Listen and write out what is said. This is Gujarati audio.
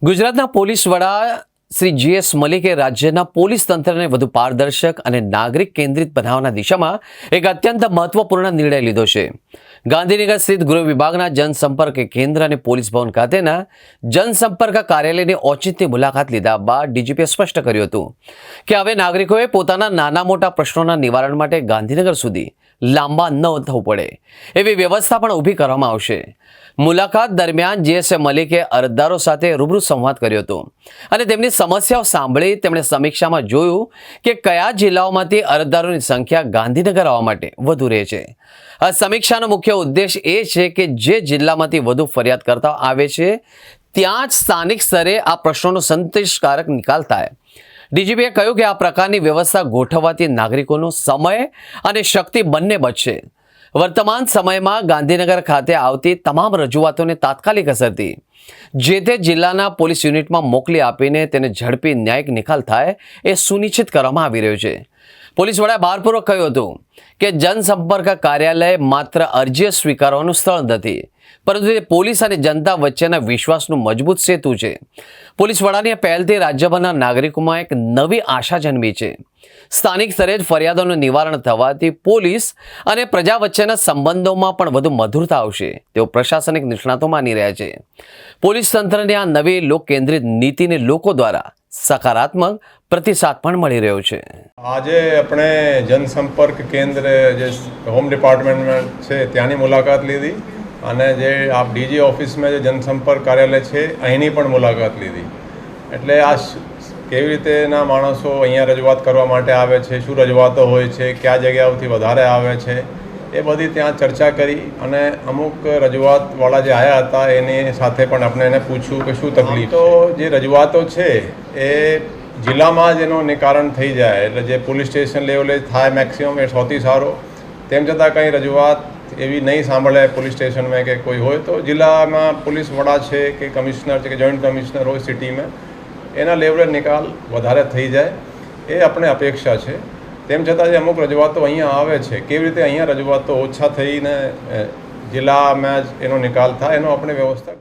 ગુજરાતના પોલીસ વડા શ્રી GS મલિકે રાજ્યના પોલીસ તંત્રને વધુ પારદર્શક અને નાગરિક કેન્દ્રિત બનાવવાના દિશામાં એક અત્યંત મહત્વપૂર્ણ નિર્ણય લીધો છે. ગાંધીનગર સ્થિત ગૃહ વિભાગના જનસંપર્ક કેન્દ્ર અને પોલીસ ભવન ખાતેના જનસંપર્ક કાર્યાલયની ઓચિંતી મુલાકાત લીધા બાદ ડીજીપીએ સ્પષ્ટ કર્યું હતું કે હવે નાગરિકોએ પોતાના નાના મોટા પ્રશ્નોના નિવારણ માટે ગાંધીનગર સુધી લાંબા ન થવું પડે એવી વ્યવસ્થા પણ ઊભી કરવામાં આવશે. મુલાકાત દરમિયાન GS મલિકે અરજદારો સાથે રૂબરૂ સંવાદ કર્યો હતો અને તેમની સમસ્યાઓ સાંભળી તેમણે સમીક્ષામાં જોયું કે કયા જિલ્લાઓમાંથી અરજદારોની સંખ્યા ગાંધીનગર આવવા માટે વધુ રહે છે. આ સમીક્ષાનો મુખ્ય ઉદ્દેશ એ છે કે જે જિલ્લામાંથી વધુ ફરિયાદ કરતા આવે છે ત્યાં જ સ્થાનિક સ્તરે આ પ્રશ્નોનો સંતોષકારક નિકાલ થાય. ડીજીપીએ કહ્યું કે આ પ્રકારની વ્યવસ્થા ગોઠવવાથી નાગરિકોનો સમય અને શક્તિ બંને બચશે. વર્તમાન સમયમાં ગાંધીનગર ખાતે આવતી તમામ રજૂઆતોને તાત્કાલિક અસરથી જે તે જિલ્લાના પોલીસ યુનિટમાં મોકલી આપીને તેને ઝડપી ન્યાયિક નિકાલ થાય એ સુનિશ્ચિત કરવામાં આવી રહ્યું છે. પોલીસ વડાએ ભારપૂર્વક કહ્યું હતું કે જનસંપર્ક કાર્યાલય માત્ર અરજી સ્વીકારવાનું સ્થળ નથી, પરંતુ તે પોલીસ અને જનતા વચ્ચેના વિશ્વાસનું મજબૂત સેતુ છે. પોલીસ વડાની પહેલથી રાજ્યભરના નાગરિકોમાં એક નવી આશા જન્મી છે. સ્થાનિક સ્તરે જ ફરિયાદોનું નિવારણ થવાથી પોલીસ અને પ્રજા વચ્ચેના સંબંધોમાં પણ વધુ મધુરતા આવશે તેઓ પ્રશાસનિક નિષ્ણાતો માની રહ્યા છે. પોલીસ તંત્રની આ નવી લોક કેન્દ્રિત નીતિને લોકો દ્વારા સકારાત્મક પ્રતિસાદ પણ મળી રહ્યો છે. આજે આપણે જનસંપર્ક કેન્દ્ર જે હોમ ડિપાર્ટમેન્ટમાં છે ત્યાંની મુલાકાત લીધી અને જે આપ ડીજી ઓફિસમાં જે જનસંપર્ક કાર્યાલય છે અહીંની પણ મુલાકાત લીધી. એટલે આ કેવી રીતેના માણસો અહીંયા રજૂઆત કરવા માટે આવે છે, શું રજૂઆતો હોય છે, કયા જગ્યાઓથી વધારે આવે છે, એ બધી ત્યાં ચર્ચા કરી અને અમુક રજૂઆતવાળા જે આવ્યા હતા એની સાથે પણ આપણે એને પૂછ્યું કે શું તકલીફ. તો જે રજૂઆતો છે એ જિલ્લામાં જ એનું નિવારણ થઈ જાય એટલે જે પોલીસ સ્ટેશન લેવલે થાય મેક્સિમમ એ સૌથી સારો. તેમ છતાં કંઈ રજૂઆત એવી નહીં સાંભળે પોલીસ સ્ટેશનમાં કે કોઈ હોય તો જિલ્લામાં પોલીસ વડા છે કે કમિશનર છે કે જોઈન્ટ કમિશનર હોય સિટીમાં એના લેવલે નિકાલ વધારે થઈ જાય એ આપણે અપેક્ષા છે. તેમ છતાં જે અમુક રજૂઆતો અહીંયા આવે છે કેવી રીતે અહીંયા રજૂઆતો ઓછા થઈને જિલ્લામાં જ એનો નિકાલ થાય એનો આપણે વ્યવસ્થા